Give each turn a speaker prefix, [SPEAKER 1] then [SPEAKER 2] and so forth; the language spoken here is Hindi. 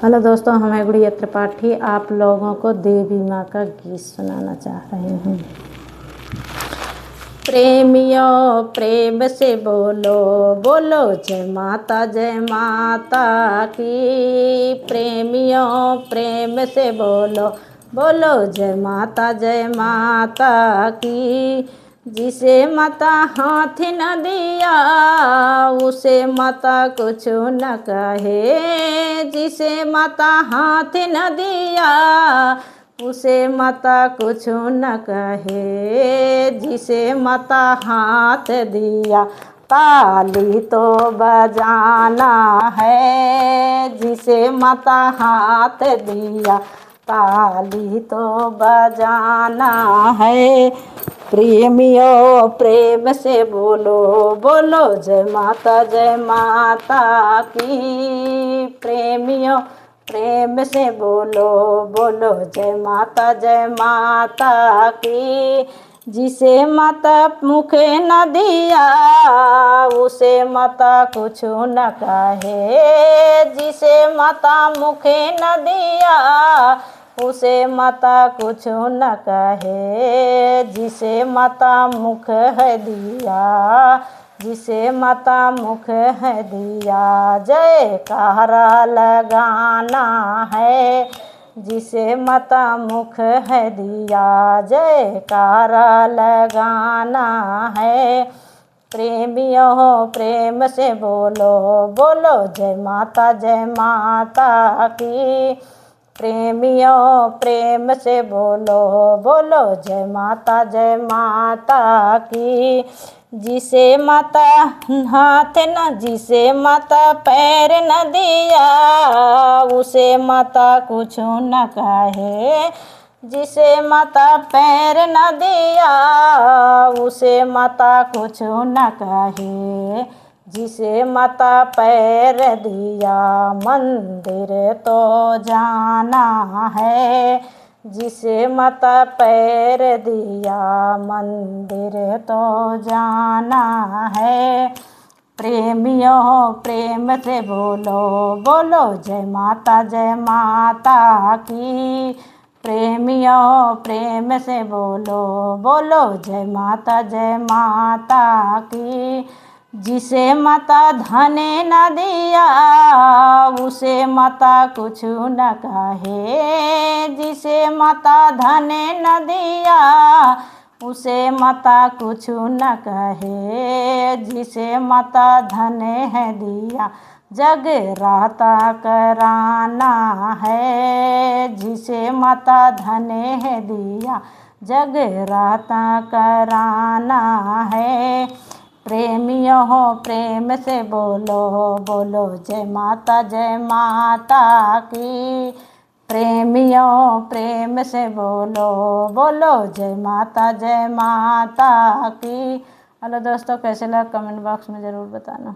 [SPEAKER 1] हेलो दोस्तों, मैं गुड़िया त्रिपाठी आप लोगों को देवी माँ का गीत सुनाना चाह रही हूँ। प्रेमियों प्रेम से बोलो बोलो जय माता की। प्रेमियों प्रेम से बोलो बोलो जय माता की। जिसे माता हाथ न दिया उसे माता कुछ न कहे। जिसे माता हाथ न दिया उसे माता कुछ न कहे। जिसे माता हाथ दिया ताली तो बजाना है। जिसे माता हाथ दिया ताली तो बजाना है। प्रेमियों प्रेम से बोलो बोलो जय माता की। प्रेमियों प्रेम से बोलो बोलो जय माता की। जिसे माता मुखे न दिया उसे माता कुछ न कहे। जिसे माता मुखे न दिया उसे माता कुछ न कहे। जिसे माता मुख है दिया जिसे माता मुख है दिया जयकारा लगाना है। जिसे माता मुख है दिया जयकारा लगाना है। प्रेमियों प्रेम से बोलो बोलो जय माता की। प्रेमियों प्रेम से बोलो बोलो जय माता की। जिसे माता हाथ न जिसे माता पैर न दिया उसे माता कुछ न कहे। जिसे माता पैर न दिया उसे माता कुछ न कहे। जिसे माता पैर दिया मंदिर तो जाना है। जिसे माता पैर दिया मंदिर तो जाना है। प्रेमियों प्रेम से बोलो बोलो जय माता की। प्रेमियों प्रेम से बोलो बोलो जय माता की। जिसे माता धने न दिया उसे माता कुछ न कहे। जिसे माता धने न दिया उसे माता कुछ न कहे। जिसे माता धने है दिया जगराता कराना है। जिसे माता धने है दिया जगराता कराना है। प्रेमियों प्रेम से बोलो बोलो जय माता की। प्रेमियों प्रेम से बोलो बोलो जय माता की। हेलो दोस्तों, कैसे लगा कमेंट बॉक्स में ज़रूर बताना।